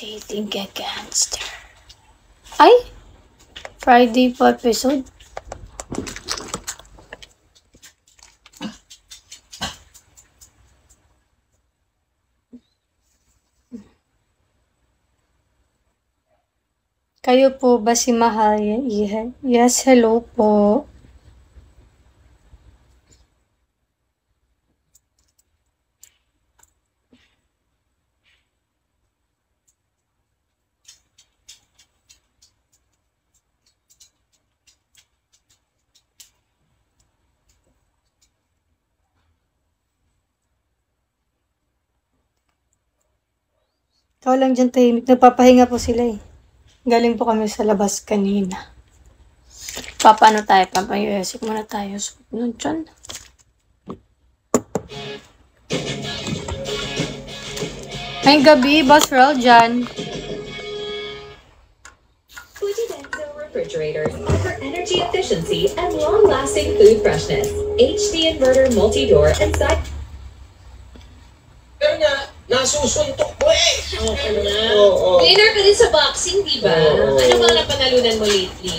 Dating a gangster. Ay! Friday po episode. Kayo po ba si Mahal? Yes, hello po. Ikaw lang dyan tahimik. Nagpapahinga po sila eh. Galing po kami sa labas kanina. Papaano tayo? Papayusik muna tayo. Suot nun dyan. Ngayong gabi, Boss Rel dyan. Fuji Denso refrigerators offer energy efficiency and long-lasting food freshness. HD inverter multi-door and side... Pero nga, nasusuntok ko eh. Ano na? Oo. Winner ka din sa boxing, di ba? Oo. Ano bang napanalunan mo lately?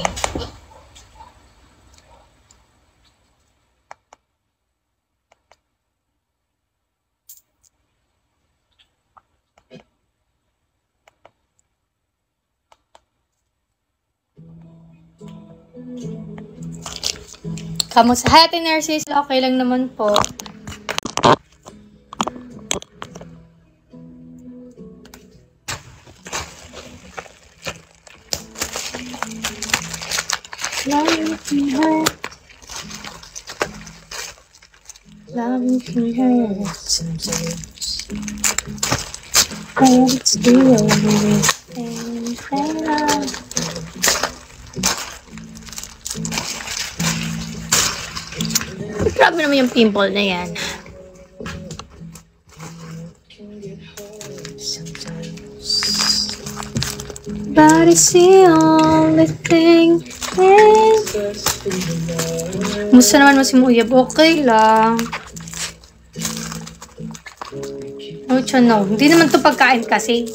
Kamusta? Hi, Ate Narcis. Okay lang naman po. Love can hurt. Love can hurt sometimes. But it's the only thing I love. Grabe naman yung pimple na yan. But it's the only thing. Musta naman mo si Muyab? Okay lang. Oh, no. Hindi naman to pagkain kasi.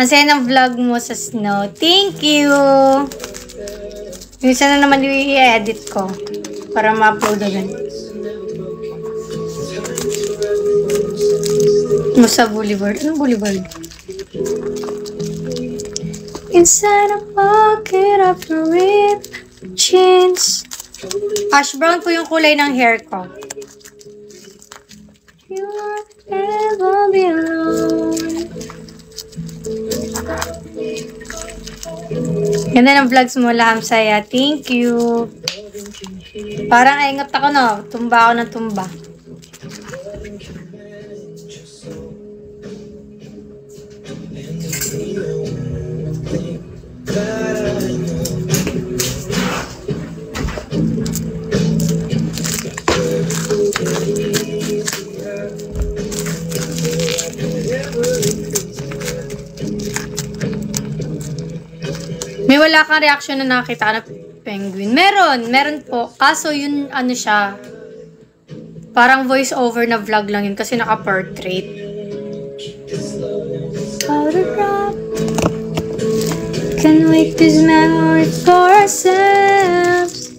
Ang saya ng vlog mo sa snow. Thank you! Minsan na naman i-edit ko para ma-upload agad. Musa Boulevard. Anong Boulevard? Inside a pocket of your ripped jeans. Ash brown po yung kulay ng hair ko. You won't ever be alone. Ganda ng vlogs mo, Laham Saya. Thank you. Parang aingat ako, no? Tumba ako ng tumba. May wala kang reaction na nakita ka na penguin. Meron po. Kaso yun, ano siya, parang voice over na vlog lang yun kasi naka-portrait. Photograph can make this memory for ourselves.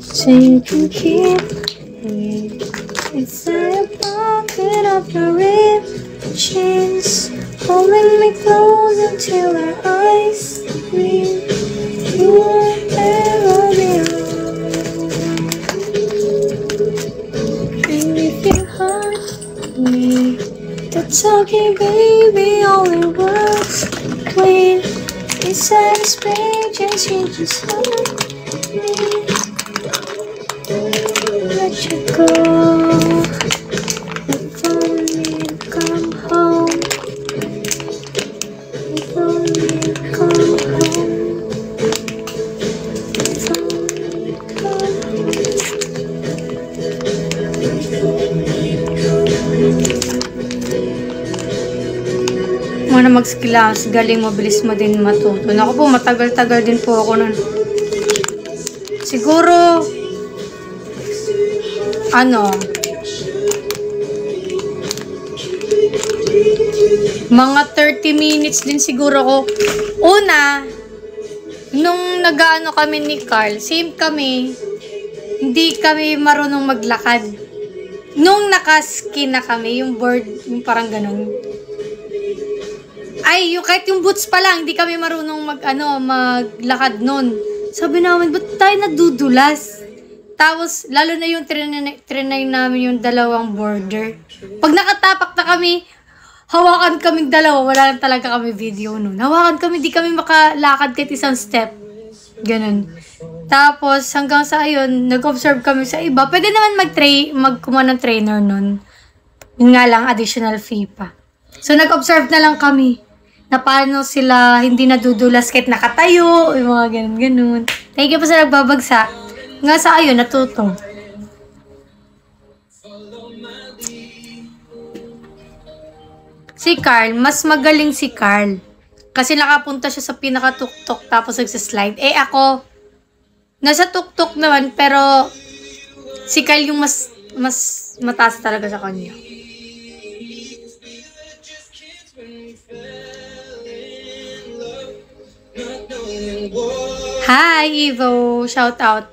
So you can keep me inside a pocket of your ripped jeans, holding me close until our eyes meet. You won't ever be alone. And if you hurt me, that's okay, baby. All it was clean inside this page, and she just hurt me. Let you go. If only you'd come home. If only you'd come home. If only you'd come home. Muna mag-skills, galing, mabilis mo din matuto. Ako po, matagal-tagal din po ako nun. Siguro ano, mga 30 minutes din siguro ko. Una, nung nag-ano kami ni Carl, same kami, hindi kami marunong maglakad. Nung nakaskin na kami, yung board, yung parang ganun. Ay, kahit yung boots pa lang, hindi kami marunong maglakad nun. Sabi namin, ba't tayo nadudulas? Tapos, lalo na yung trinay namin yung dalawang border. Pag nakatapak na kami, hawakan kaming dalawa, wala lang talaga kami video nun. Hawakan kami, di kami makalakad kahit isang step. Ganun. Tapos, hanggang sa ayun, nag-observe kami sa iba. Pwede naman magkuma ng trainer nun. Yun nga lang, additional fee pa. So, nag-observe na lang kami na paano sila hindi nadudulas kahit nakatayo, yung mga ganun-ganun. Thank you po sa nagbabagsak. Nga sa ayun, natuto. Si Carl, mas magaling si Carl. Kasi nakapunta siya sa pinaka-tuktok tapos nagsislide. Eh ako, nasa tuktok naman pero si Carl yung mas mataas talaga sa kanya. Hi, Evo! Shout out.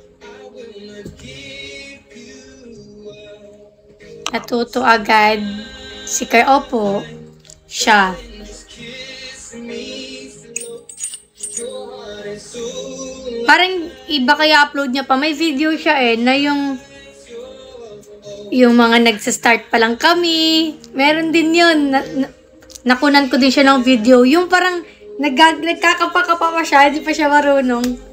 Natuto agad. Si Carl, opo. Siya. Parang iba kaya upload niya pa. May video siya na yung mga nagsa-start pa lang kami. Meron din yun. Nakunan ko din siya ng video. Yung parang nagkakapa-kapa pa siya. Hindi pa siya marunong.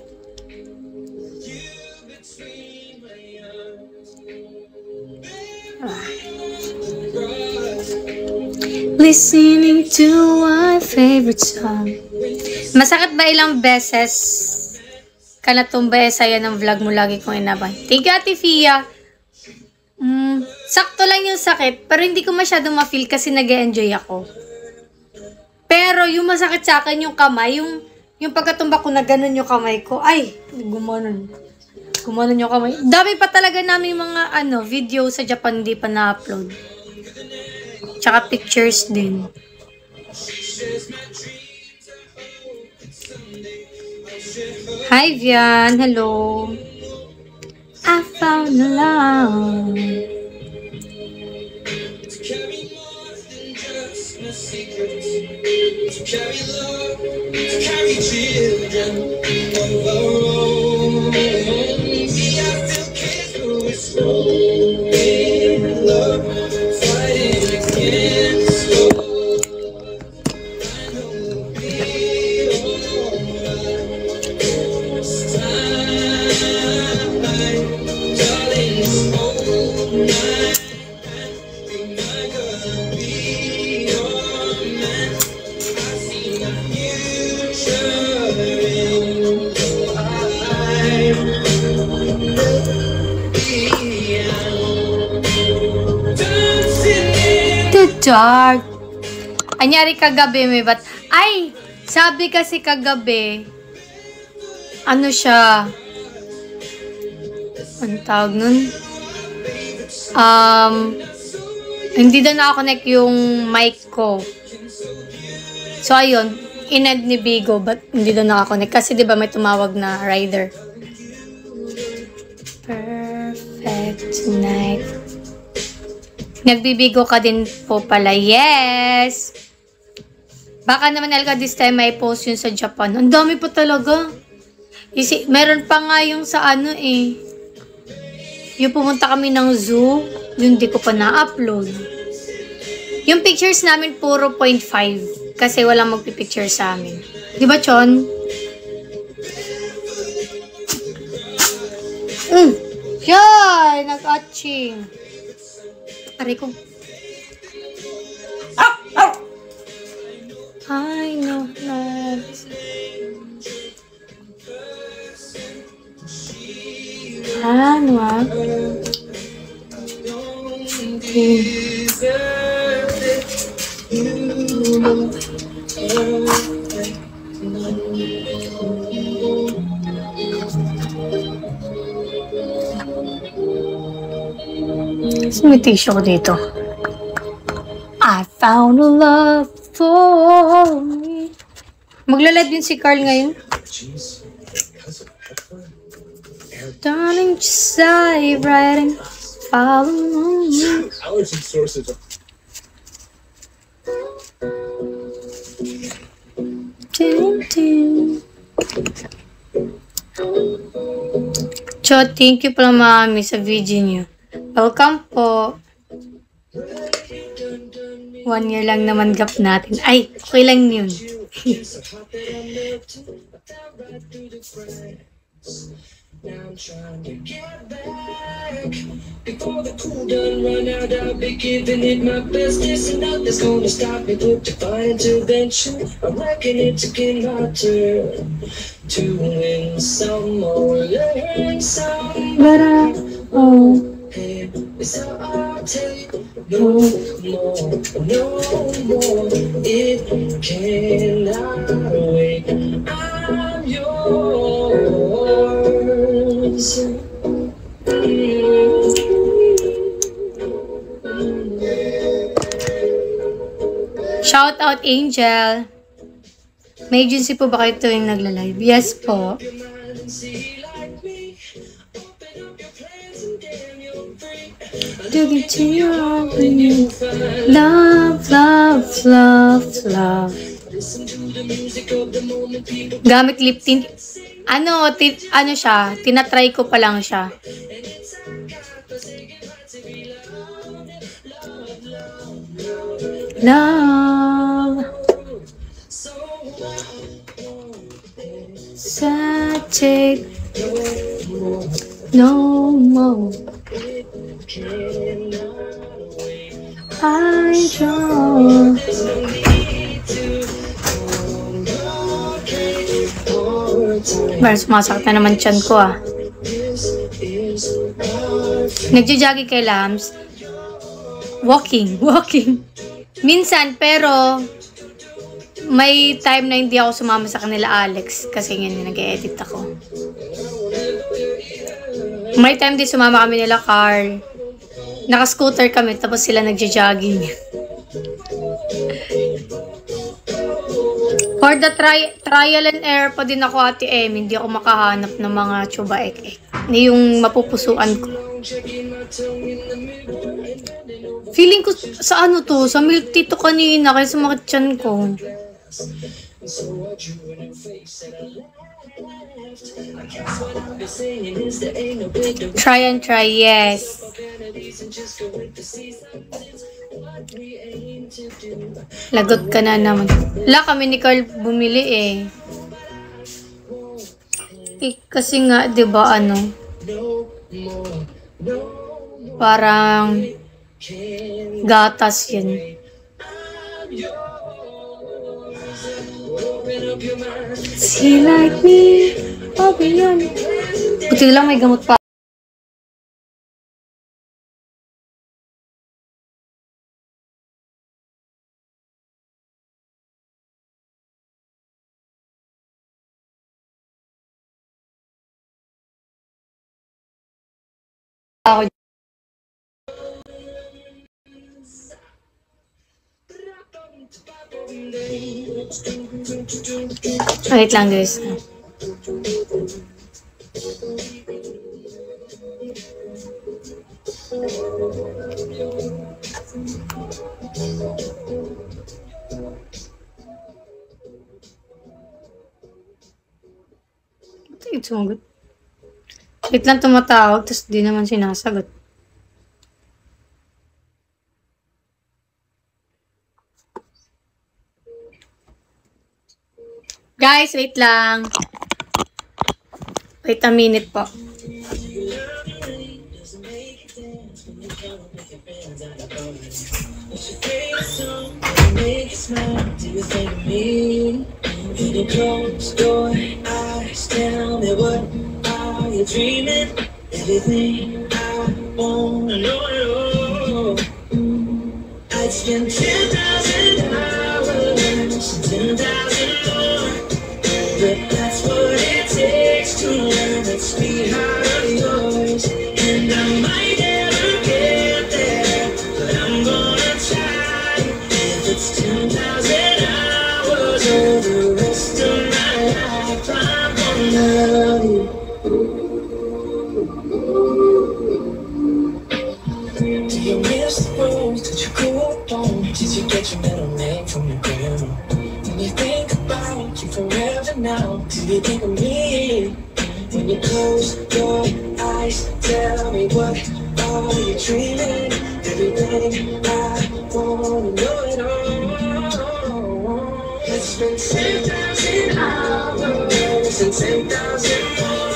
Listening to my favorite song. Masakit ba ilang beses ka natumbay saya ng vlog mo lagi kong inabang? Thank you, Ate Fia. Sakto lang yung sakit, pero hindi ko masyadong ma-feel kasi nag-enjoy ako. Pero yung masakit sa akin yung kamay, yung pagkatumba ko na ganun yung kamay ko, ay, gumanon. Gumanon yung kamay. Dami pa talaga namin mga video sa Japan hindi pa na-upload. Tsaka pictures din. Hi, Vian. Hello. I found love. Dark. Anyari kagabi may bat. Ay, sabi kasi kagabi, ano siya? Anong tawag nun? Hindi na nakakonect yung mic ko. So, ayun, in-end ni Bigo, but hindi na nakakonect. Kasi diba may tumawag na rider. Perfect tonight. Nagbibigo ka din po pala. Yes! Baka naman Elka this time may post yun sa Japan. Ang dami pa talaga. Meron pa nga yung sa yung pumunta kami ng zoo. Yung di ko pa na-upload. Yung pictures namin puro 0.5. Kasi walang magpipicture sa amin. Di ba, Chon? Yan! Nag-atching. Aray ko. I know not. Ano May tissue ko dito. I found a love for me. Magla-live din si Carl ngayon. Darling, just dive right in. Follow me. Allergy sources. Cho, thank you pala mami sa video niyo. Welcome po. 1 year lang naman gap natin. Ay, okay lang yun. Now I'm trying to get back. Before the cool done run out, I'll be giving it my best. There's nothing's gonna stop me but divine intervention. I reckon it's again my turn to win some or learn some. But So I'll take no more, no more. It cannot wait. I'm yours. shout out Angel. May agency po ba kayo tuwing nagla-live? Yes po. Dig into your heart when you love, love, love, love. Gamit lip tint. Ano siya? Tinatry ko pa lang siya. Love. Saturday. No more. I draw. Bar, sumasakit na naman tiyan ko ah. Nagja-jogging kay Lams. Walking. Minsan, pero may time na hindi ako sumama sa kanila Alex kasi ngayon nag-edit ako. May time din sumama kami nila Carl. Naka-scooter kami tapos sila nagja-jogging. For the trial and error pa din ako Ate Em, hindi ako makahanap ng mga tsubaek. Yung mapupusuan ko. Feeling ko sa ano to, sa milk tea to kanina kaya sumakit tiyan ko. Try and try, yes. Lagot ka na naman. Wala kami ni Carl bumili eh. Kasi nga, 'di ba ano? Parang gatas 'yan. See like me, open your. Buti lang may gamot pa. Wait lang guys. It's so good. Wait lang tumatawag, tapos di naman sinasagot. Guys, wait lang. Wait a minute po. I'd spend 10,000 hours, 10,000 more. But that's what it takes to learn that sweetheart of yours. And I might never get there. clothes that you grew up on? Did you get your middle name from your grandma? When you think about you forever now, do you think of me? When you close your eyes, tell me what are you dreaming? Everything I wanna know it all. Let's spend 10,000 hours and 10,000 more.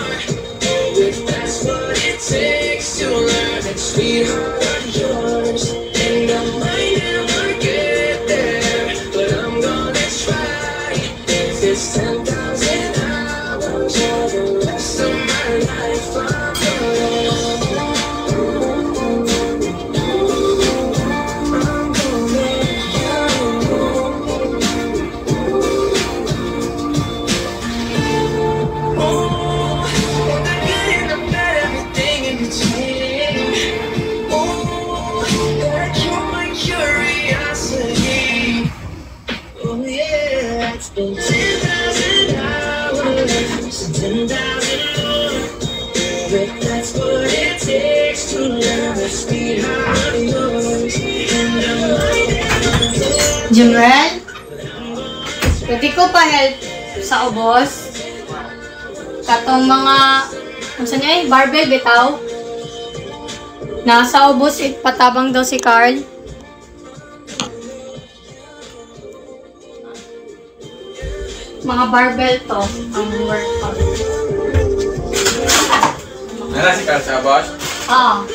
Oh, if that's what it takes to learn that sweetheart of yours. And I might never get there, but I'm gonna try. If it's 10,000 hours or the rest of my life, I'm been 10,000 hours, 10,000 more. If that's what it takes to learn the sweetheart of yours. And I might never get Jumel, pwede ko pa help sa ubos? Katong mga, ano sa niya barbell, bitaw? Nasa ubos, patabang daw si Carl. Mga barbell to, ang workout. Nala si Carl sa boss? Ah.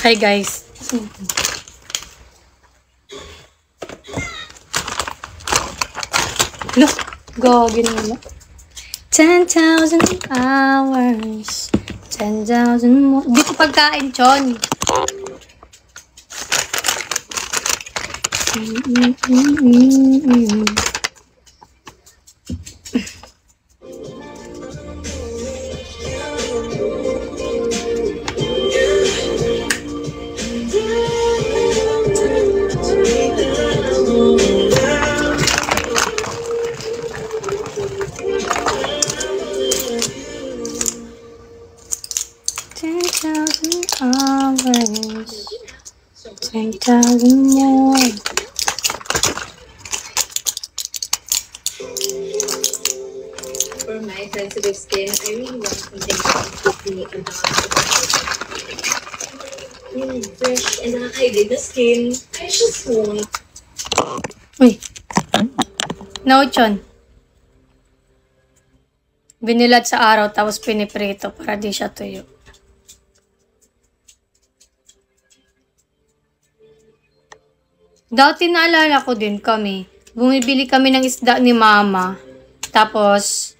Hi guys. Look, go, ginala. 10,000 hours, 10,000 more. Di ko pagkain, Chon. Hours, 10,000 more. For my sensitive skin, I really want something quickly and fresh and hydrate the skin. I just want. Uy. No, Chon. Binilad sa araw tapos piniprito para di siya tuyo. Dati naalala ko din kami. Bumibili kami ng isda ni Mama. Tapos,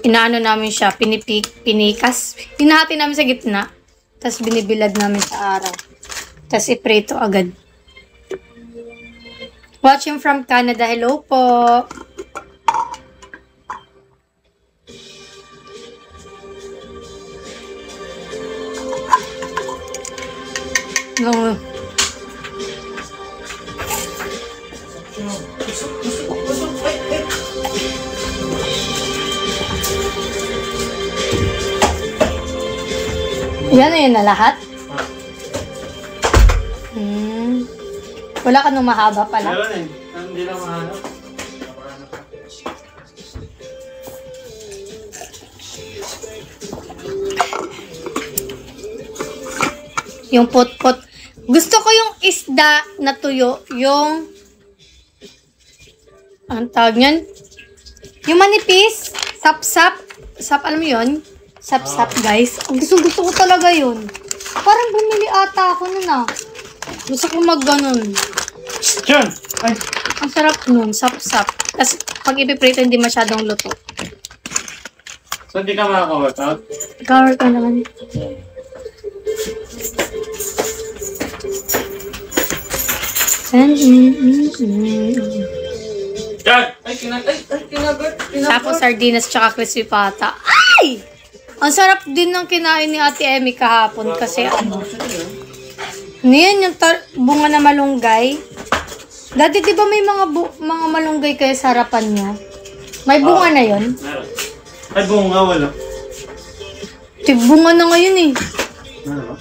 inaano namin siya, pinikas. Hinahati namin sa gitna. Tapos binibilad namin sa araw. Tapos iprito agad. Watching from Canada. Hello po. No. Yan na yun na lahat? Wala ka nung mahaba pala? Meron eh. Hindi lang mahanap. Yung pot-pot. Gusto ko yung isda na tuyo. Yung ang tawag niyan? Yung manipis. Sap-sap. Sap, alam mo yun? Sap-sap, guys. Gusto ko talaga yun. Parang bumili ata ako nun ah. Gusto ko mag-ganon. John! Ay! Ang sarap nun. Sap-sap. Tapos pag ipiprito, hindi masyadong luto. So, hindi ka makaka-workout? Cover ka naman. John! Ay, kinagat! Tapos sardinas tsaka crispy pata. Ay! Ang sarap din ng kinain ni Ate Emmy kahapon kasi ano. Yan yung bunga na malunggay. Dati di ba may mga malunggay kayo sa harapan nyo? May bunga na yon. Meron. Ay, bunga, wala. Tigbunga na ngayon eh. Ano ba?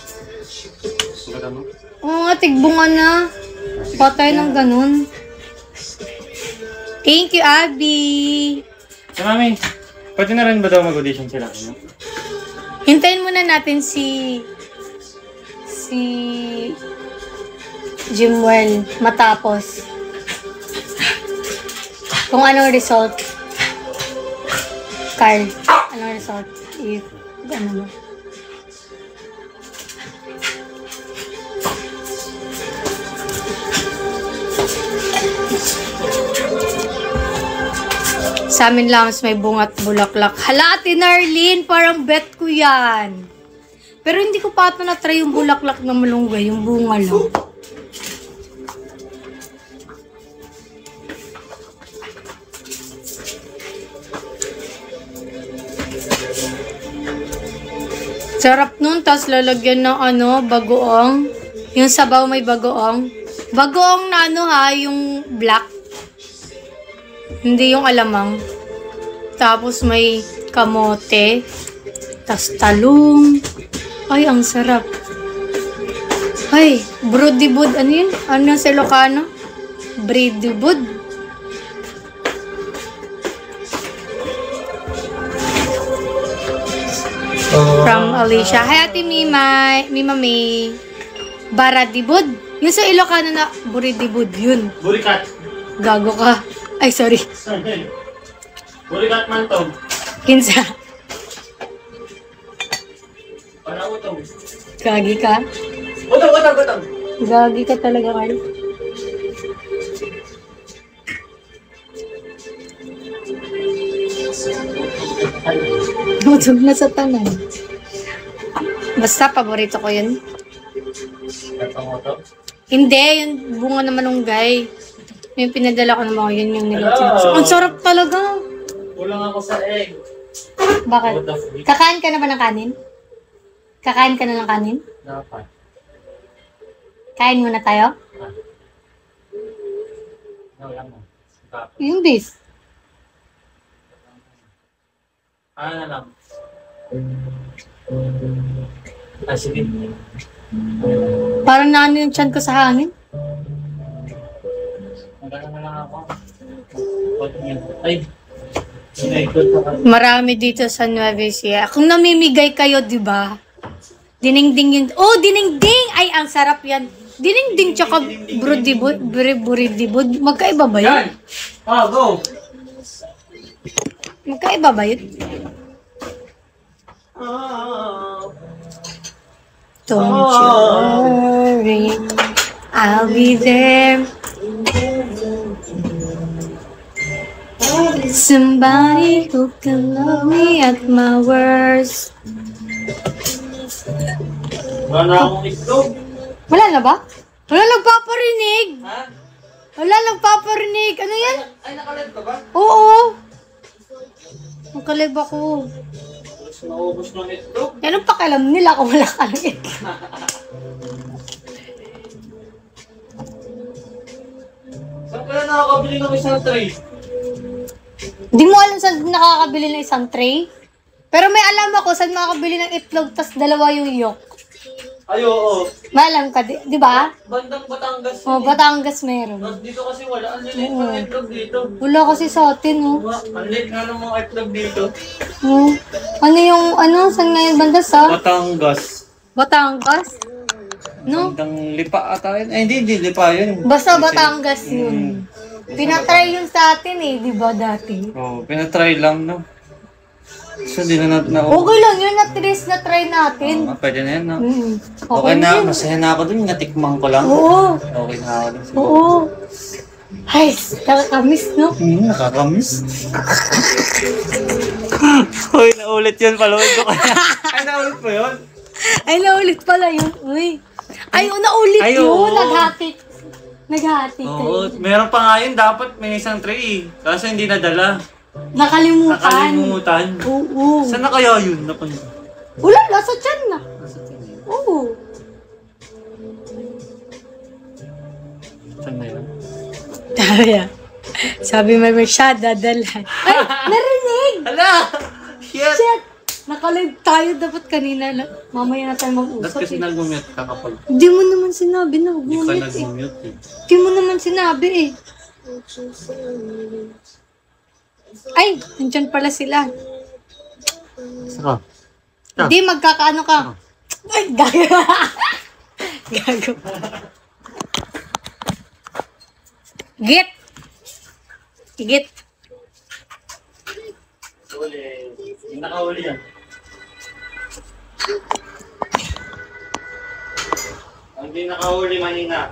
Maganda mo? Oo nga, tigbunga na. Patay ng ganun. Thank you, Abby. So, mami, pwede na rin ba daw mag-audition sila? Hintayin muna natin si Jimwell matapos. Kung anong result. Carl, anong result? If, ano mo? Sa amin lang may bungat bulaklak. Hala, Ate Narlene, parang bet ko yan. Pero hindi ko pa ito na-try yung bulaklak na malunggay, yung bunga lang. Sarap nun, tapos lalagyan ng bagoong. Yung sabaw may bagoong. Bagoong na yung black. Hindi yung alamang. Tapos may kamote. Tas talong. Ay, ang sarap. Ay, brodibud. Ano yun? Ano yung sa Ilocano? Brodibud. From Alicia. Hi, Ate Mima. Mima May. Baradibud. Yung sa Ilocano na buridibud. Yun. Burikat. Gago ka. Ay, sorry. Burikat man to. Kinsa. Parang utong. Gagi ka. Utong. Gagi ka talaga, Carl. Utog na sa tanan. Basta, paborito ko yun. Hindi, yung bunga na malunggay. Yung pinadala ko ng mga yun yung nilagay. Ang sarap talaga. Kulang ako sa egg. Bakit? Kakain ka na ba ng kanin? Kakain ka na ng kanin? Dapat. Kain muna tayo? Wala mo. Yung beef. Ano na lang. Sige. Parang naano yung tiyan ko sa hangin. Magkano na lang ako. Ay. Sinaikot ako. Marami dito sa Nueva Ecija. Kung namimigay kayo, di ba? Dinengding yun. Oh, dinengding! Ay, ang sarap yan. Dinengding tsaka buridibud. Magkaiba ba yun? Yan! Oh, go! Magkaiba ba yun? Don't you worry, I'll be there. Somebody who can love me at my worst. Wala na akong itlog. Wala na ba? Wala nagpaparinig. Ha? Wala nagpaparinig. Ano yan? Ay, nakalive ka ba? Oo. Magkalib ako. Tapos naubos ng itlog. Anong pakialam nila kung wala ka ng itlog? Saan kaya nakakabili ng isang tray? Di mo alam saan nakakabili ng isang tray? Pero may alam ako saan makakabili ng itlog tas dalawa yung yolk. Ay, oo. May alam ka, di ba? Bandang Batangas. O, Batangas meron. Tapos dito kasi wala. Ang lilit ng itlog dito. Wala kasi sa atin, oh. Ang lilit nga ng mga itlog dito. Oh. Ano yung, saan nga yung banda sa? Batangas. Batangas? No? Bandang Lipa ata yun. Eh, hindi Lipa yun. Basta Batangas yun. Pinatry yun sa atin eh, di ba dati? Oo, pinatry lang, no? So, di na natin Okay lang yun, at least na-try natin. pwede na yan, no? Okay na, yun. masaya na ako dun. Natikmang ko lang. Oo. Okay na ako dun. Oo. Ay, nakakamiss, no? Nakakamiss. Uy, naulit yun. Paluin ko kaya. Ay, naulit pa yun? Ay, naulit pala yun. Uy. Ay, naulit Ay, yun. oo. Naghati Oo, kayo. meron pa nga yun. Dapat may isang tray. Kaso hindi nadala. Nakalimutan. Nakalimutan. Oo. Saan na kaya yun? Napunta. Wala, nasa tiyan na. Oo. Saan na yun? Sabi mo siya, dadalhan. Ay, narinig! Hala! Shit! Shit! Nakalive tayo dapat kanina. Mamaya na tayo Ba't mag-usap kasi eh. nag-mute ka kapag Hindi mo naman sinabi na hindi ka mag-mute eh. nag-mute eh? Hindi mo naman sinabi eh. Ay, nandyan pala sila. Saka? Hindi, magkakaano ka. Ay, gago. Gago. Git. Git. Uli. Yung nakauli yan. Hindi nakauli manina.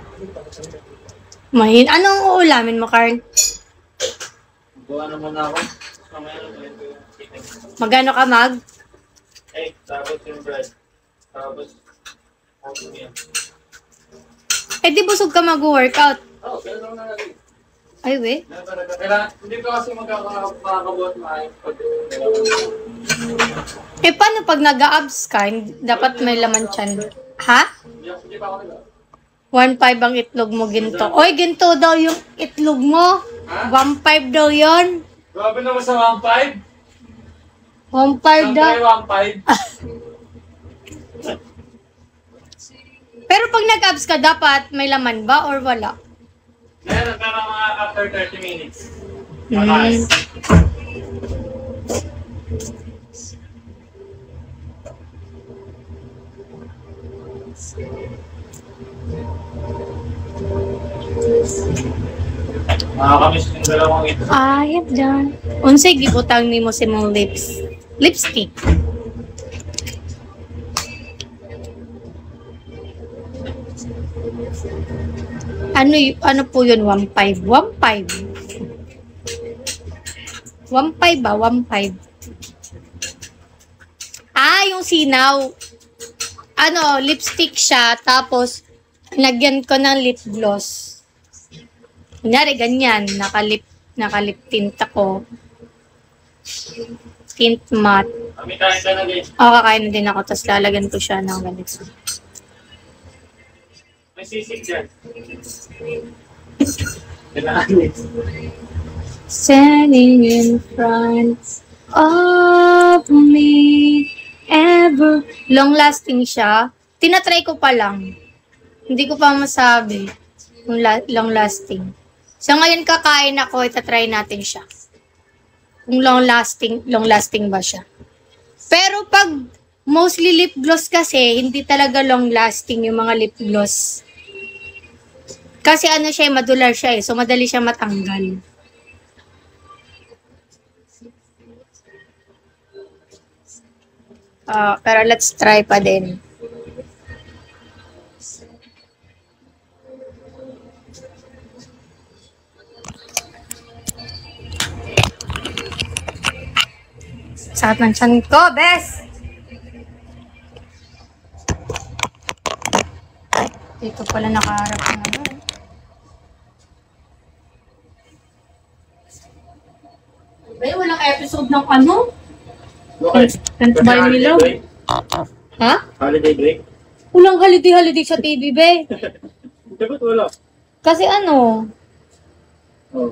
Mahin. Anong uulamin mo, Carl? Buwan na muna ako. Mamaya na ito yung chicken. Magano ka mag? Eh, tapos yung bread. Tapos yan. Eh, di busog ka mag-workout. Oo, pero naman na natin. Ay, we. Kailangan, hindi ko kasi makakabuhat maayos pag Eh, paano pag nag-abs ka, dapat may laman tiyan? Ha? Hindi pa ako nila. 1.5 ang itlog mo, ginto. Oy, ginto daw yung itlog mo. 1.5 daw yon. Grabe naman sa 1.5. 1.5 daw. 1.5. Pero pag nag-abs ka, dapat may laman ba or wala? Meron ka na mga after 30 minutes. Hmm. Mataas. Nakakamiss yung dalawang ito. I have done. Unsay gibutang nimo sa mong lips? Lipstick. Ano po yun? 1.5? 1.5? 1.5 ba? 1.5? Ah, yung sinaw. Ano, lipstick siya, tapos lagyan ko ng lip gloss. Kunyari, ganyan. Nakalip tint ako. Tint matte. Kami kain ka na din. O, kakain na din ako, tapos lalagyan ko siya ng ganito. May sisig dyan. Kailangan. Standing in front of me ever. Long lasting siya. Tinatry ko pa lang. Hindi ko pa masabi kung long lasting. So ngayon kakain ako, itatry natin siya. Kung long lasting ba siya. Pero pag mostly lip gloss kasi, hindi talaga long lasting yung mga lip gloss. Kasi ano siya, madular siya eh. So madali siya matanggal. Pero let's try pa din. Sakit ng tiyan ko, bes! Dito pala nakaharap na naman. Ay, walang episode ng ano? Okay. Can't buy me love. Ha? Holiday break? Walang holiday sa TV, be. Dapat wala. Kasi ano, Oh.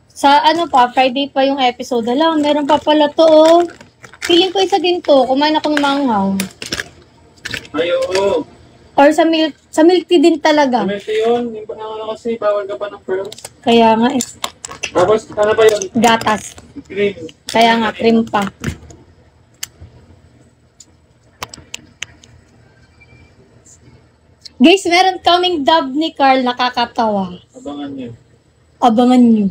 sa ano pa, Friday pa yung episode. Alam, meron pa pala to, oh. Feeling ko isa din to. Kumain ako ng manghaw. Ay, oo. Or sa milk tea din talaga. Kumete yun. Yung panangano kasi, bawal ka pa ng pearls. Kaya nga, Tapos, ano ba yun? gatas. Cream. Kaya nga, cream pa. Guys, meron kaming dub ni Carl, nakakatawa. Abangan niyo. Abangan nyo.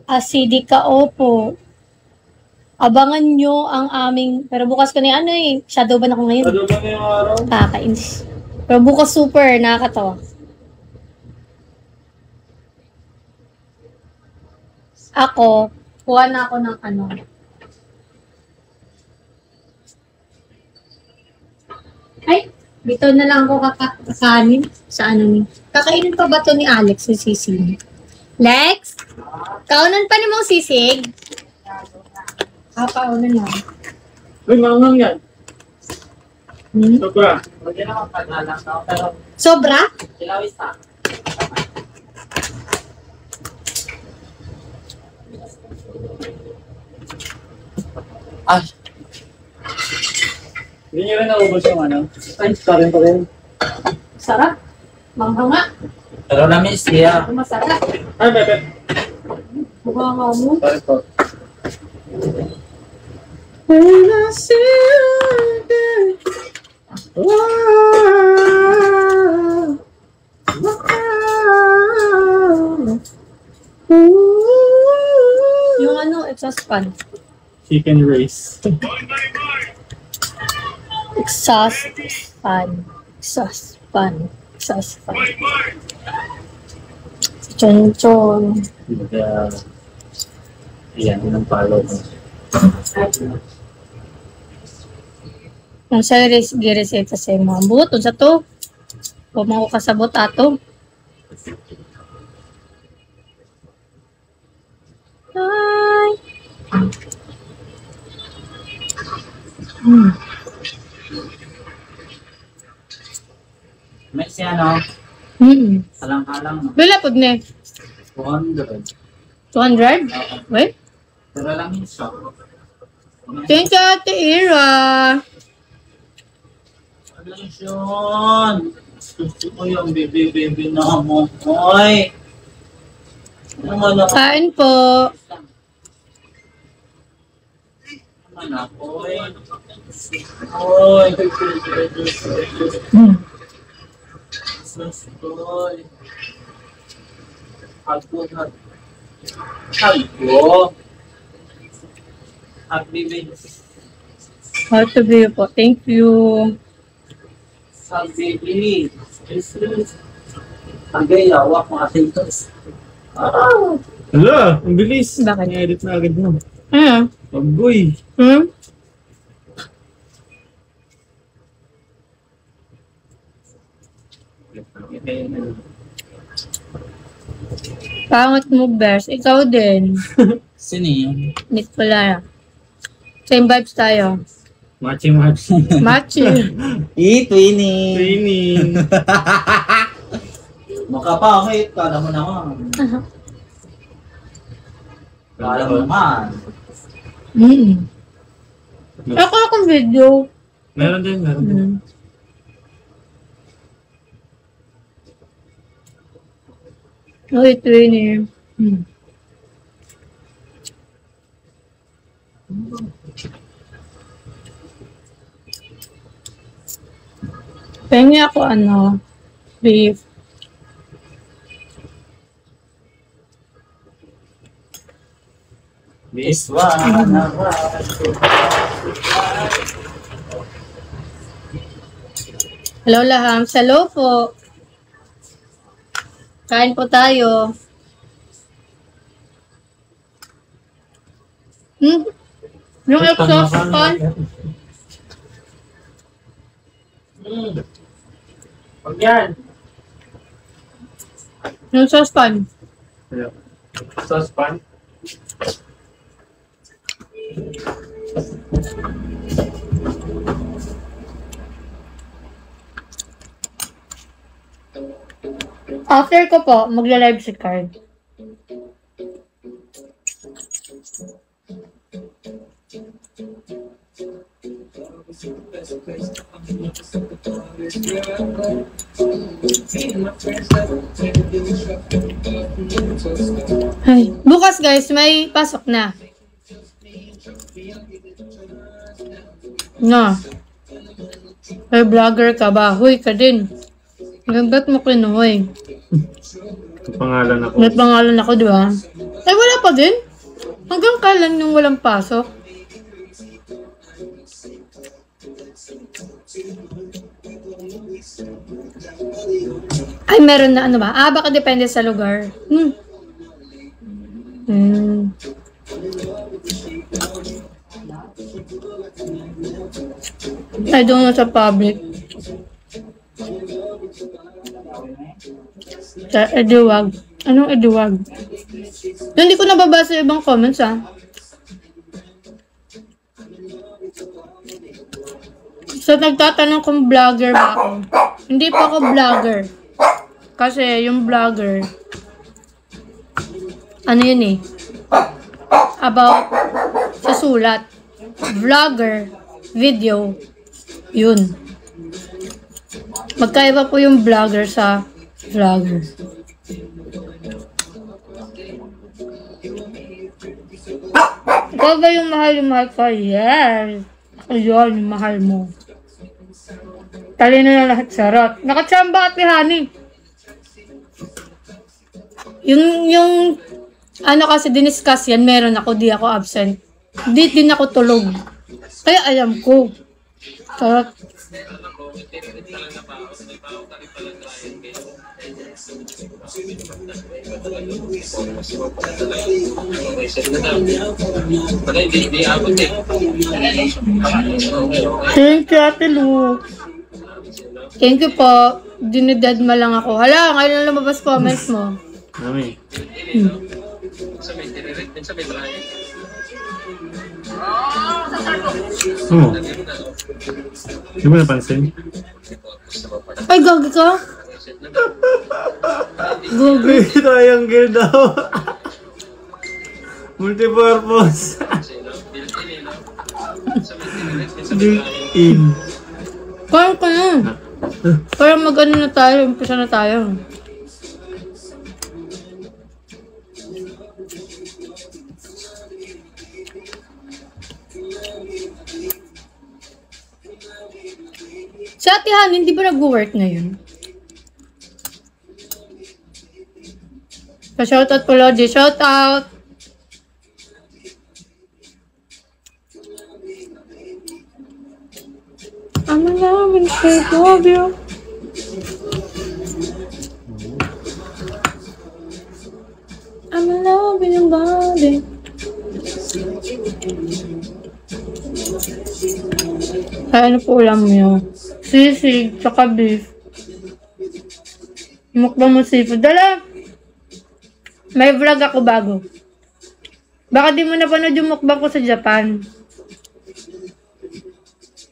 Acidic ka, opo. Abangan nyo ang aming... Pero bukas ko na ano eh. Shadow ban ako ngayon. Ano ba na yung araw? Kakainis. Pero bukas super, nakakatawa. Ako, kuha na ako ng ano. Ay, dito na lang ako kakanin sa ano ni. Kakainin pa ba to ni Alex yung sisig? Lex? Kaunan pa ni mong sisig? Kaunan na. Uy, mangang yan. Hmm? Sobra. Sobra? Ah! Hindi nyo rin naubos yung ano? Ay, pa rin. Sarap. Manghanga. Pero namis siya. Masarap. Ay, bebe. Manghanga mo. Parin po. When I see you again. Wow. Yung ano, exhaust fan. Chicken race. Exhaust fan. Exhaust fan. Exhaust fan. Chon-chon. Ayan, yun ang follow ko. Ang sa gireseta sa mga buto sa to. Kung ako kasabot ato. Hi. May siya, no? Halang-halang, no? Bila po ne? 200. 200? Wait. Pero lang yung shop. Thank you, Ate Ira. Alasyon! Gusto ko yung baby na mo. Hoy! Naman ako. Kain po. Naman ako. Hoy! Hoy! Hagbo. Baby. How to be po. Thank you. Baby. Ang gayawa kung ating ito. Hala, ang bilis. Bakit? I-edit na agad mo. Ano? Pagboy. Pangat mo, Bers. Ikaw din. Sino yun? Nick pala. Same vibes tayo. Matching. Matching. Twinning. Twinning. Makapangit. Kala mo naman. Kala mo naman. Ako akong video. Meron din. Oh, ito yun eh. Pengi ako beef. This one. Hello, Laham. Hello po. Kain po tayo. Yung exhaust fan. Huwag yan. Yung saucepan. Saucepan? After ko po, magla-live si Card. Ay, bukas guys, may pasok na. No. Ay, vlogger ka ba? Huy ka din. Ba't mo kinuhoy? May pangalan ako. May pangalan ako, di ba? Ay, wala pa din. Hanggang kailan yung walang pasok? Ay, meron na ano ba? Ah, baka depende sa lugar. I don't know sa public. Sa Eduwag. Anong Eduwag? Hindi ko nababasa yung ibang comments, ah. So, nagtatanong kung vlogger ba ako. Hindi pa ako vlogger. Kasi yung vlogger, ano yun eh, about sa sulat. vlogger video. Yun. Magkaiba po yung vlogger sa vlogger. Ikaw ba yung mahal ka? Yes. Ako yun, yung mahal mo. Talino na lahat sarot. Nakatsamba Ate Honey. Yung ano kasi diniscuss yan, meron ako, di ako absent. Di din ako tulog. Kaya alam ko. Sarot. Thank you, Ate Lu. Thank you po. Dinidedma lang ako. Hala, ngayon lang lumabas comments mo. Mami. Oh. Di mo napansin? Ay, gagi ka? Gagi. Triangle daw. Multipurpose. Built-in. Kaya ka na. Kaya mag-ano na tayo. Umpisa na tayo. Sa Ate Han, hindi ba nag-work ngayon? Pa-shoutout po, Lodi. Shoutout! Ano namin siya? Love you. I'm in love with your body. Ay, ano po ulam mo? Sisig, tsaka beef. Mukbang mo seafood. Dala! May vlog ako bago. Baka di mo napanood yung mukbang ko sa Japan.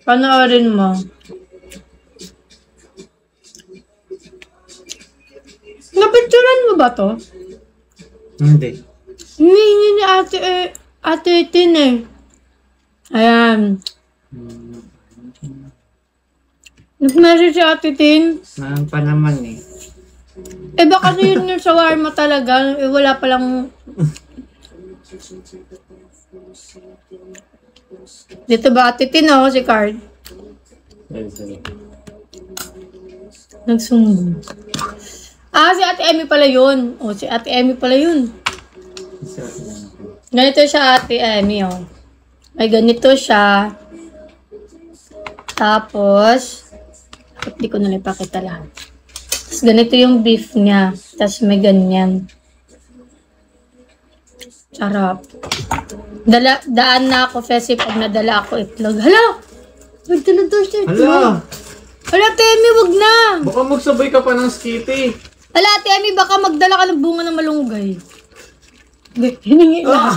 Panoorin mo. Napicturan mo ba to? Hindi. Humingi ni Ate Tin eh. Ayan. Nag-message si Ate Tin. Naan pa naman eh. Eh baka yun yung shawarma talaga. Eh wala palang... Dito ba Ate Tin ako si Card? Nagsumbong. Ah, si Ate Emmy pala yun. O, si Ate Emmy pala yun. Ganito siya Ate Emmy, oh. May ganito siya. Tapos, di ko na ipakita lahat. Tapos ganito yung beef niya. Tapos may ganyan. Sarap. Daan na ako, Fessy, pag nadala ako itlog. Hala! Magdala daw siya itlog. Hala! Hala, Ate Emmy, wag na! Baka magsabay ka pa ng skitty. Hala, Ate Emmy, baka magdala ka ng bunga ng malunggay. Hiningi na.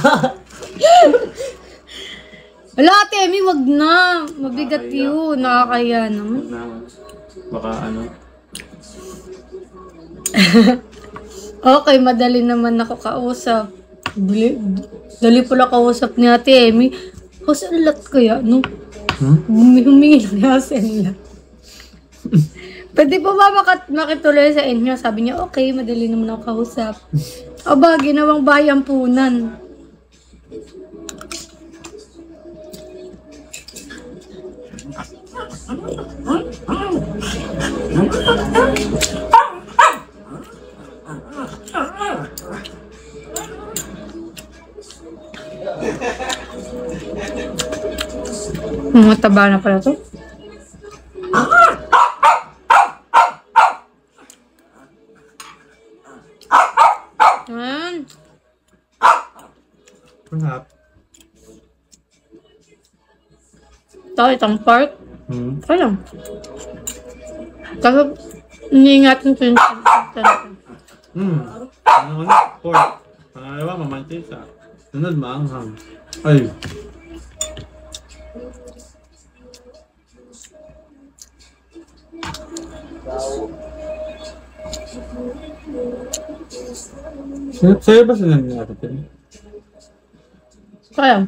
Hala, Ate Emmy, wag na. Mabigat yun. Nakakaya naman. Baka ano. Okay, madali naman ako kausap. Dali pala kausap ni Ate Emmy. Kasi ang lat kaya, no? Humingi lang niya sa inyo. Pwede po ba makituloy sa inyo? Sabi niya, okay, madali naman ako kausap. Aba, ginawang bayampunan. Mga taba na pala to. Ayan. Perhaps. Ito, itong pork. Kaya lang. Kasi, iniingat nito yung Ano na? Pork. Pangalawa, mamantisa. Sunod, maanghang. Ay. Sa'yo ba sila niya natin? Kaya.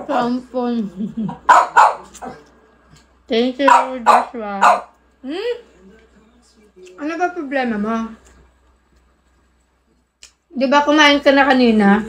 Tampon. Thank you, Joshua. Ano ba problema mo? Di ba kumain ka na kanina?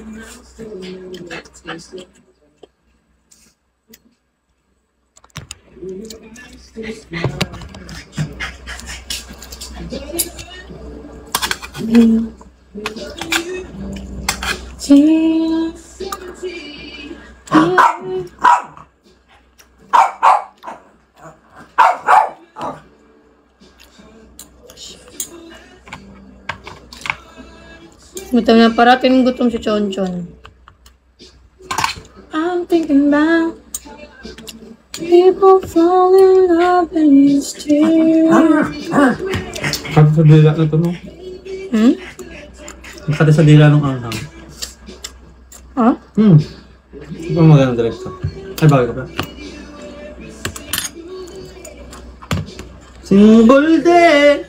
Gutom na, parating gutom si Chonchon. I'm thinking about people fall in love and it's tears. Kata sa dila na ito, no? Kata sa dila nung anghang. Ha? Ito ang magandang direkto. Ay, bakit ka ba? Single day!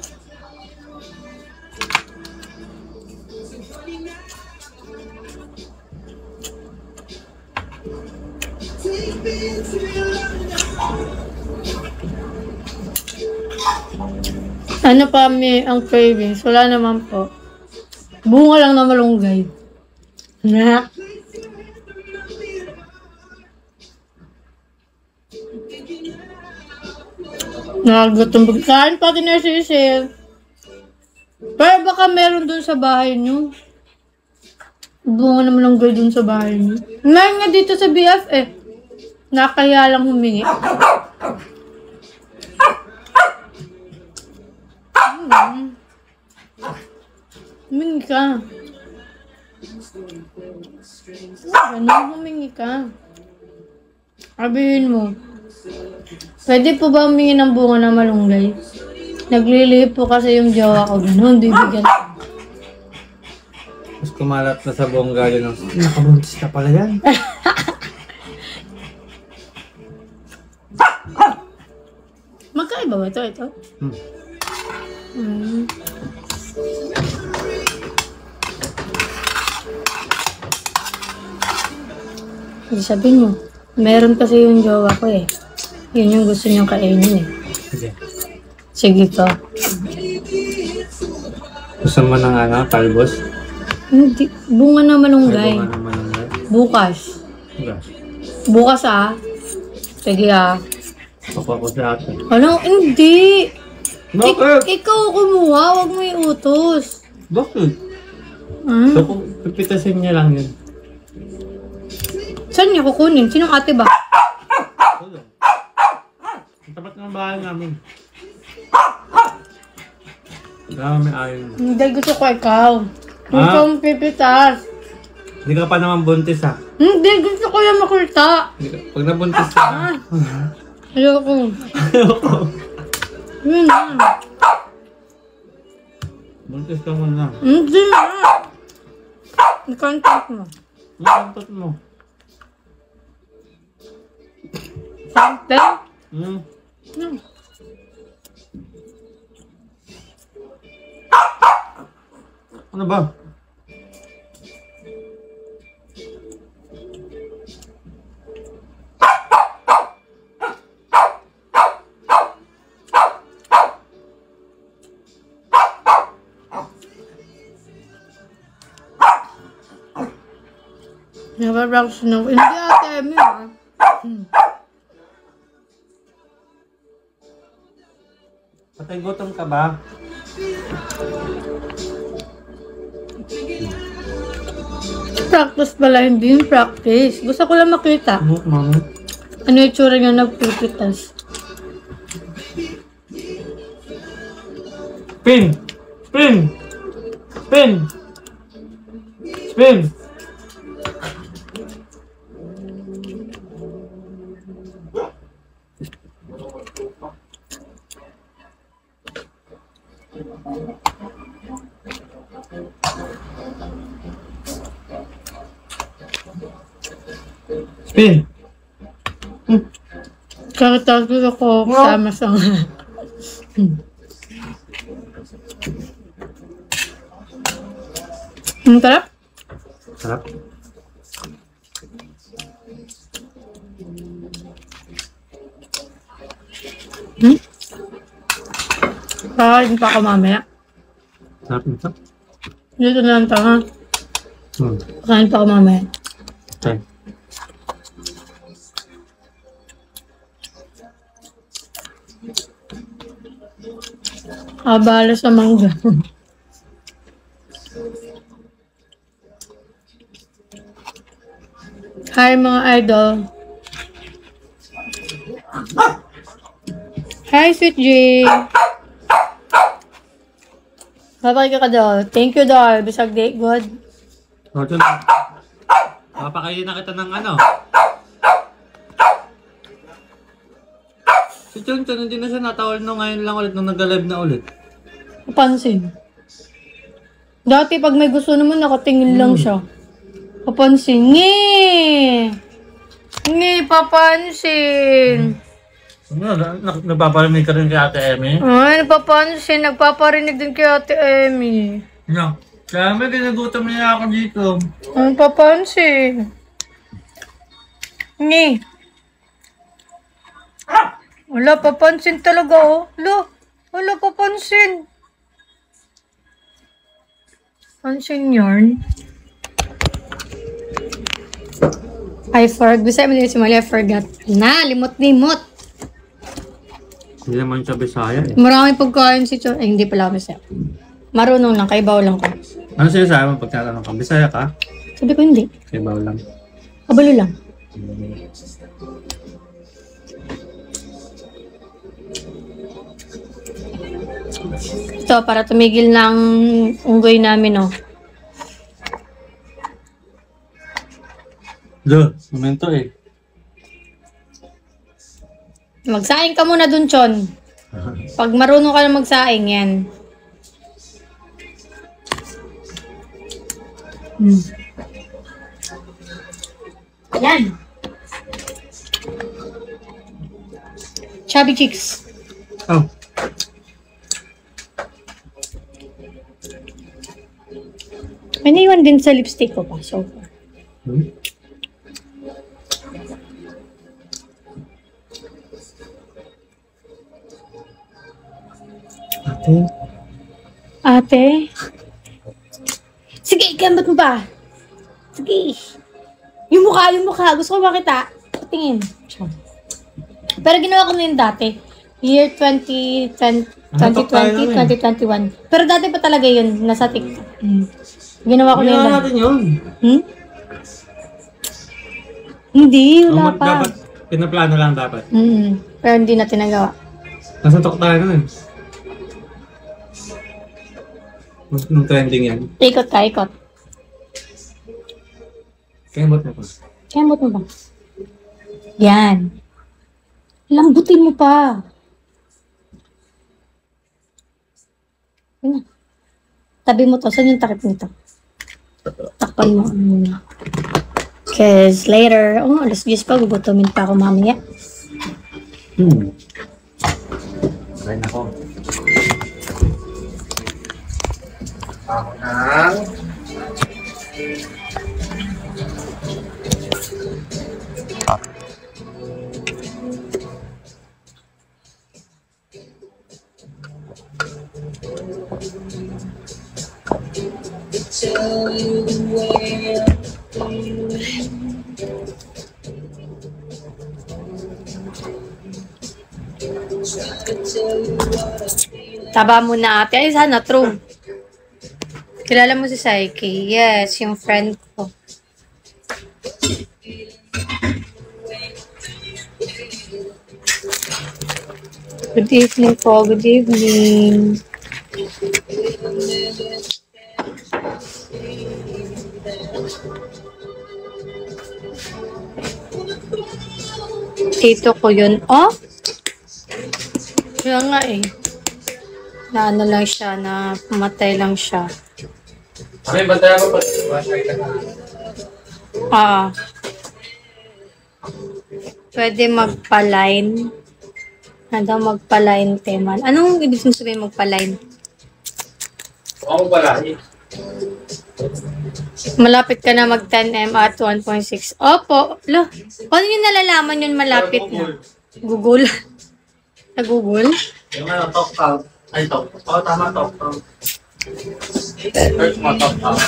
Ano pa ang cravings? Wala naman po. Bunga lang na malunggay. Na. Nakagutom. Kain pati na sisil. Pero baka meron dun sa bahay nyo. Bunga na malunggay dun sa bahay nyo. Meron nga dito sa BF eh. Nakaya lang humingi. Humingi ka. Ganun, humingi ka. Sabihin mo. Pwede po ba humingi ng bunga na malunggay? Naglilihip po kasi yung jowa ko. Ganun, bibigyan. Mas kumalat na sa buong gali ng nakabuntis ka pala yan. Magkaiba ba ito? Ito? Sabihin mo, meron kasi yung jowa ko eh. Yun yung gusto niyong kainin eh. Sige. Sige ka. Gusto mo ng talbos? Hindi. Bunga na malunggay. Ay, bunga naman ng gali. Bukas. Bukas. Bukas ah. Sige ah. Pakuha ko sa atin. Ano? Hindi. Bakit? Ikaw kumuha. Huwag mo iutos. Bakit? Hmm? So kung pipitasin niya lang yun. Saan niya kukunin? Sinong ate ba? Wala. Ang tapat ng bahay namin. Wala kami ayaw. Hindi, gusto ko ikaw. Gusto kong pipitas. Hindi ka pa naman buntis ha. Hindi, gusto ko yung makita. Pag nabuntis ka. Ayoko. Yun na. Buntis ka muna. Hindi na. I-contact mo. Nakantot mo. Something? Ano ba? Nabarang snow. Hindi ate, Emi ah. Patay gutom ka ba? Practice pala, hindi yung practice. Gusto ko lang makita. Mami. Ano yung tsura niya nagpipitas? Spin! Spin! Spin! Spin! Spin! Kakatagod ako sama sa Ang sarap? Sarap. Kakain pa ako mamaya. Sarap nito. Dito na lang ito, ha? Kakain pa ako mamaya. Okay. Abala sa mangga. Hi mga idol. Hi Sweet J. Babay ka Dol. Thank you Dol. Bisag day good. O, dyan. Papakainin na kita ng ano. Si Chon, hindi na siya natawal no ngayon lang ulit nung nag-live na ulit. Kapansin. Dati pag may gusto naman nakatingin lang siya. Papansin. Ngi, papansin. Nagpaparinig ka rin kay Ate Emmy? Ay, napapansin. Nagpaparinig din kay Ate Emmy. No. Kaya may ginagutom niya ako dito. Ay, papansin. Ngi. Wala, papansin talaga, oh. Wala, papansin. Pansin yarn. I forgot. Bisa mo din si Mali, I forgot. Na, limot-limot. Hindi naman siya Bisaya eh. Maraming pagkain si Chon. Ay, hindi pala ako Bisaya. Marunong lang, kaibaw lang ko. Ano sinasabi mo pagkatanong ka? Bisaya ka? Sabi ko hindi. Kaibaw lang. Kabalo lang. Ito, para tumigil ng unggoy namin, oh. Do, momento eh. Magsaing ka muna dun, Chon. Pag marunong ka na magsaing, yan. Yan. Chubby cheeks. Oh. May naiwan din sa lipstick ko pa, so far. Ate? Sige, gambat mo pa. Sige. Yung mukha. Gusto ko makita. Tingin. Pero ginawa ko na yun dati. Year 2020, 2021. Pero dati pa talaga yun. Nasa TikTok. Ginawa ko na yun. Ginawa natin yun. Hindi, wala pa. Dapat, pinaplano lang dapat. Pero hindi natin nagawa. Nasa talk tayo nun eh. Nung trending yan. Ikot ka, ikot. Kembot mo pa. Kembot mo ba? Yan. Lambutin mo pa. Yan na. Tabi mo to. Saan yung takip nito? Takpan mo. Cause later, alas 10 pa, gugutomin pa ako mamaya. Kain ako. Ako nang... Tell you where Taba mo na ate. Ay, sana true. Kilala mo si Saiki? Yes, yung friend ko. Good evening po. Good evening. Tito ko yun. Oh? Kaya nga eh. Na ano lang siya, na pumatay lang siya. Okay, bantay ako pa. pwede magpa-line. Ano magpa-line, Teman? Anong ibig sabihin magpa-line? Ako pala eh. Malapit ka na mag 10M at 1.6. Opo. Lo, paano nyo nalalaman yun malapit na? Google? Sa Google? Yung ano, talk out. Ay, talk. Oo, tama, talk out. Search mo, talk out.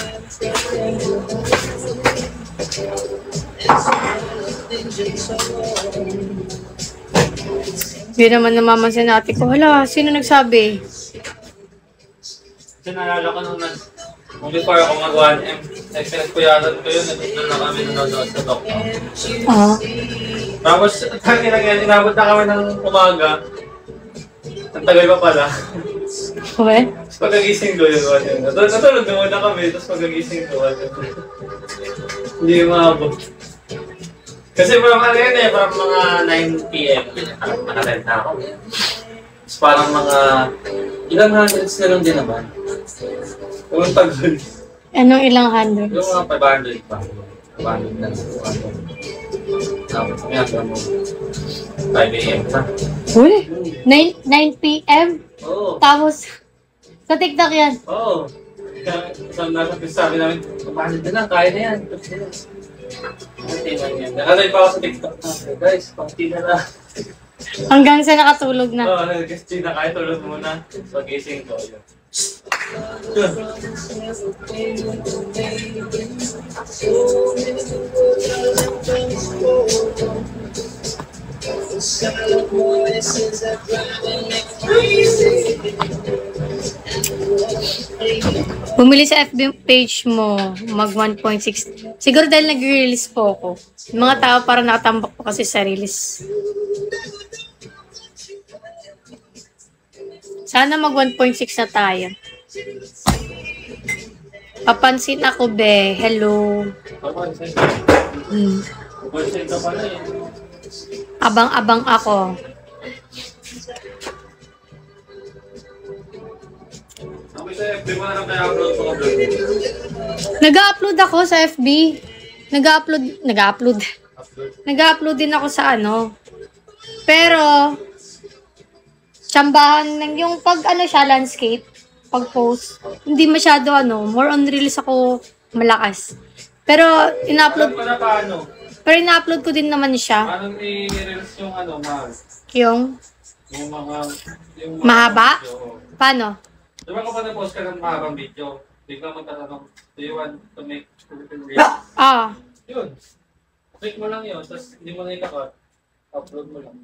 Hindi naman namamansin natin ko. Hala, sino nagsabi? Kasi naalala ko nung before ako mag-1M, nagpinagpuyanan ko yun, nandun na kami nanonood sa talk out. Oo. Tapos, tangi lang yan, inabot na kami ng umaga. Ang tagal pa pala. Okay. Tapos pagkagising ko yun, natulog na muna kami, tapos pagkagising ko, hindi maabot. Kasi parang ano yun eh, parang mga 9 PM, nakatent na ako. Tapos parang mga ilang hundreds na lang din naman. Yung tagal. Anong ilang hundred? Yung mga 500 pa. 500 na lang. Tapos may mo 5 AM na. Uy, 9 PM? Oo. Tapos, sa TikTok yan. Oo. Isang sabi namin, 500 na lang, kaya na yan. Kunti lang yan. Nakatay pa ako sa TikTok na. Guys, kunti na lang. Hanggang sa nakatulog na. Oo, kasi na kaya tulog muna. Pag-gising ko, yun. Bumili sa FB page mo, mag 1.6. Siguro dahil nag-release po ako. Yung mga tao parang nakatambak po kasi sa release. Sana mag 1.6 na tayo. Papansin ako, be. Hello. Pag-gising ka pala eh. Abang-abang ako. Sabi sa FB mo na lang kaya upload mga vlog. Nag-upload ako sa FB. Nag-upload din ako sa ano. Pero, tsambahan lang yung pag ano siya, landscape, pag post, hindi masyado ano, more on reels ako malakas. Pero, Alam ko na paano. ina-upload ko din naman siya. Paano i-reels yung ano, mahal? Yung Yung mga mahaba? video. Paano? Di ba kapag na-post ka ng mahabang video, bigla mo tatanong, do you want to make Philippine reels? Ah, Yun. Click mo lang yun, tapos hindi mo na i-cut. Upload mo lang.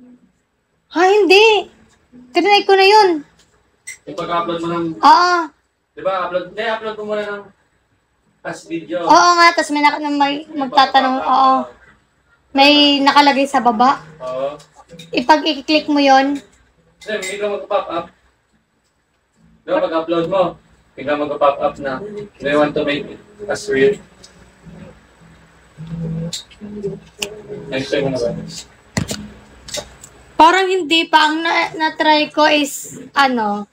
hindi. Tinry ko na yun. Yung pag-upload mo ng, Oo. di ba, upload mo muna ng as video. Oo nga, tapos may magtatanong, oo. May nakalagay sa baba. Oo. Ipag i-click mo yon. Kasi bigla mag-pop up. Di ba, pag-upload mo, bigla mag-pop up na, do you want to make it as real? Next time mo na ba? Parang hindi pa. Ang na-try ko is, ano,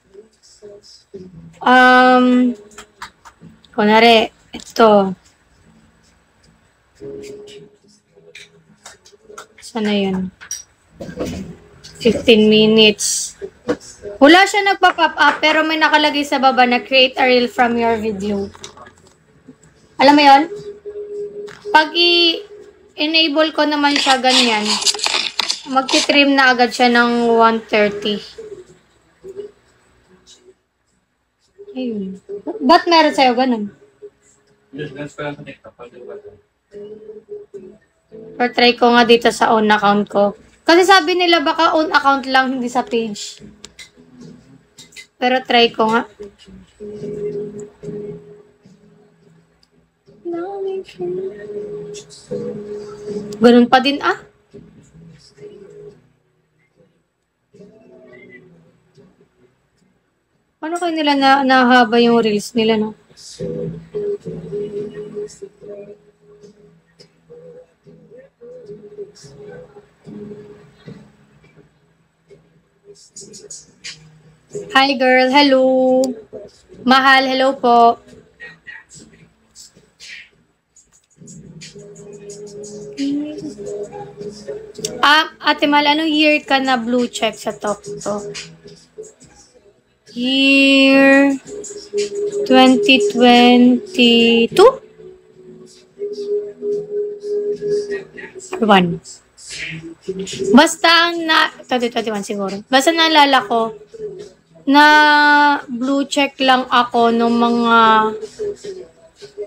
kunwari, ito. Sana yun? 15 minutes. Wala siya nagpa-pop up, pero may nakalagay sa baba na create a reel from your video. Alam mo yun? Pag i-enable ko naman siya ganyan, magti-trim na agad siya ng 130. Ayun. Ba't meron sa'yo ganun? Business ko lang sa TikTok. Or try ko nga dito sa own account ko. Kasi sabi nila baka own account lang, hindi sa page. Pero try ko nga. Ganun pa din ah. Paano kayo nila nahaba yung reels nila, no? Hi girl, hello. Mahal, hello po. Ate Mal, anong year ka na blue check sa TokTok? Year 2022? Or 1? Basta na 2021 siguro. Basta naalala ko na blue check lang ako nung mga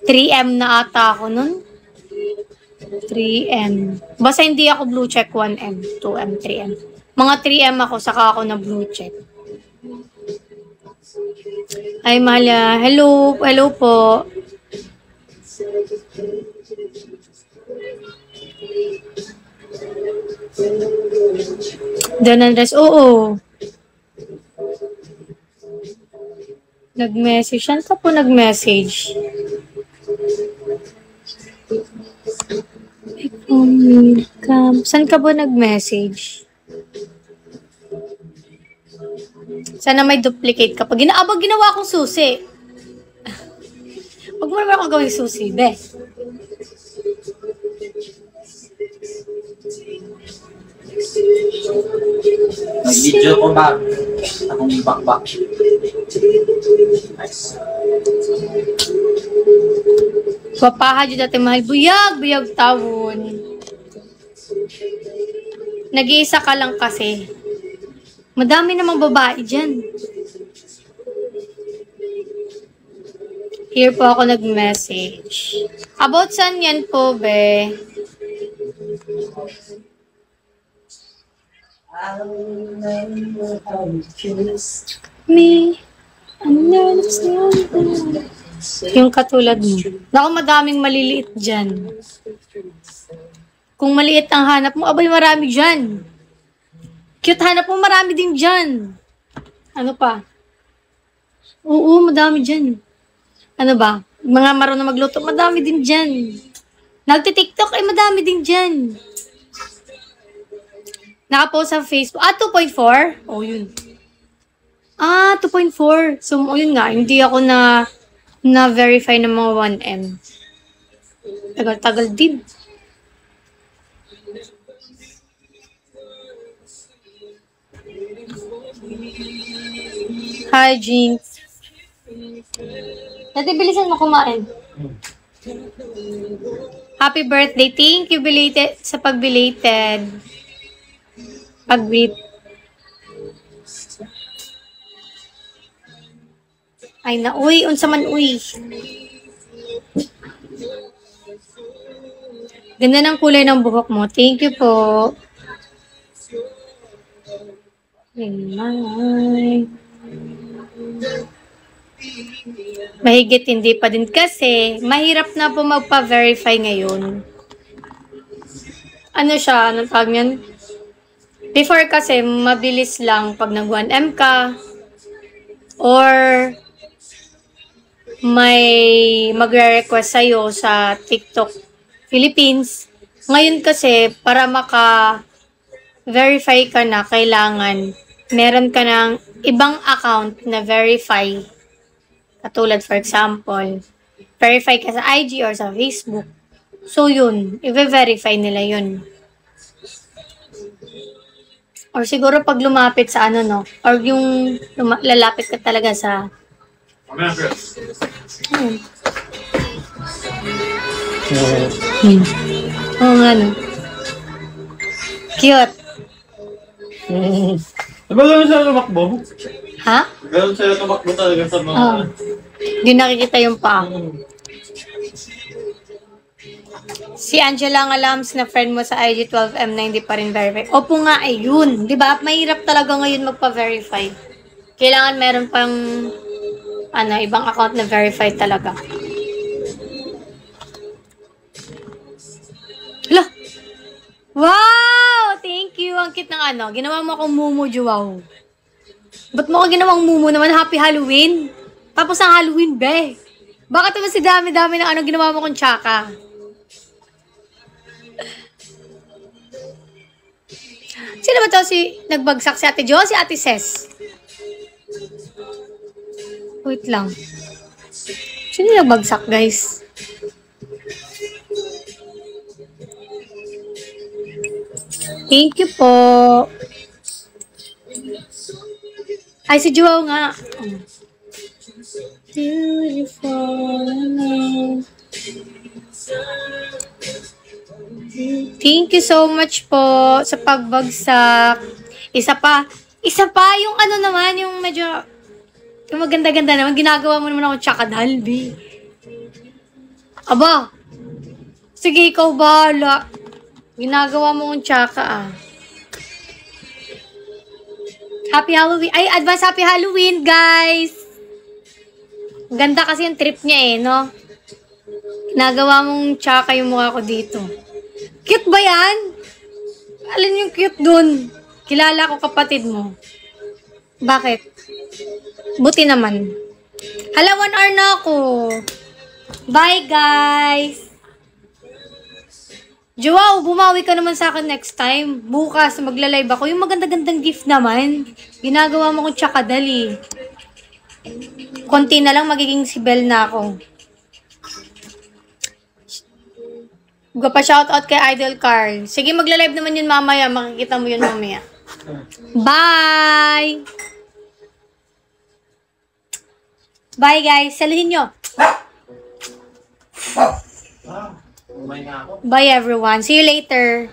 3M na ata ako nun. 3M. Basta hindi ako blue check 1M, 2M, 3M. Mga 3M ako, saka ako na blue check. Ay, Malia. Hello. Hello po. Don Andres. Oo. Nag-message. Saan ka po nag-message? Saan ka po nag-message? Sana may duplicate ka. Abang ginawa kong susi. Huwag mo naman akong gawing susi, be. May video ko ba? Akong back. Nice. Papaha dyan dati mahal. Buyag tawon. Nag-iisa ka lang kasi. Madami namang babae dyan. Here po ako nag-message. About saan yan po, be? Me, I'm nervous. Yung katulad mo. Naku, madaming maliliit dyan. Kung maliit ang hanap mo, abay marami dyan. Cute hanap mo, marami din dyan. Ano pa? Oo, madami dyan. Ano ba? Mga marunong magluto, madami din dyan. Nagti-TikTok, ay madami din dyan. Nakapost sa Facebook. 2.4? Oh, yun. 2.4. So, yun nga, hindi ako na-verify ng mga 1M. Tagal-tagal din. Hi, Jinx. Dati, bilisan mo kumain. Happy birthday. Thank you, belated, sa pag-belated. Pag-greet. Ay na, uy, unsa man, uy. Ganda ng kulay ng buhok mo. Thank you po. Mahigit hindi pa din kasi mahirap na po magpa-verify ngayon. Ano siya? Anong tawag yan? Before kasi, mabilis lang pag nag-1M ka or may magre-request sa'yo sa TikTok Philippines. Ngayon kasi, para maka-verify ka na, kailangan meron ka ng ibang account na verify. Katulad, for example, verify ka sa IG or sa Facebook. So, yun. I-verify nila yun. Or siguro pag lumapit sa ano, no? Or yung lalapit ka talaga sa... Oo nga, no? Cute. Diba gano'n siya tumakbo? Ha? Gano'n siya tumakbo talaga sa mga... Hindi nakikita yung paa. Si Angela nga Lams na friend mo sa IG 12M na hindi pa rin verify. Opo nga, yun. Diba? Mahirap talaga ngayon magpa-verify. Kailangan meron pang ibang account na verify talaga. Hala! Wow! Thank you. Ang cute ng ginawa mo akong mumu, Joao. Ba't mo ako ginawang mumu naman? Happy Halloween? Tapos ang Halloween, be. Bakit naman si dami-dami ng ginawa mo kong tsaka? Sino ba to nagbagsak si Ate Jo? Si Ate Ses? Wait lang. Sino nagbagsak, guys? Thank you po. Ay, si Joao nga. Beautiful. Thank you so much po sa pagbagsak. Isa pa yung ano naman, yung medyo, yung maganda-ganda naman, ginagawa mo naman ako tsakadal, B. Aba, sige, ikaw bahala. Ginagawa mo kong tsaka, ah. Happy Halloween. Ay, advance Happy Halloween, guys. Ganda kasi yung trip niya eh, no? Ginagawa mong tsaka yung mukha ko dito. Cute ba yan? Alin yung cute dun? Kilala ko kapatid mo. Bakit? Buti naman. Hala, 1 hour na ako. Bye, guys. Joao, bumawi ka naman sa akin next time. Bukas, magla-live ako. Yung maganda-gandang gift naman. Ginagawa mo kong tsakadali. Konti na lang, magiging si Belle na ako. Huwag pa shoutout kay Idol Carl. Sige, magla-live naman yun mamaya. Makikita mo yun mamaya. Bye! Bye, guys. Saluhin nyo. Bye, everyone. See you later.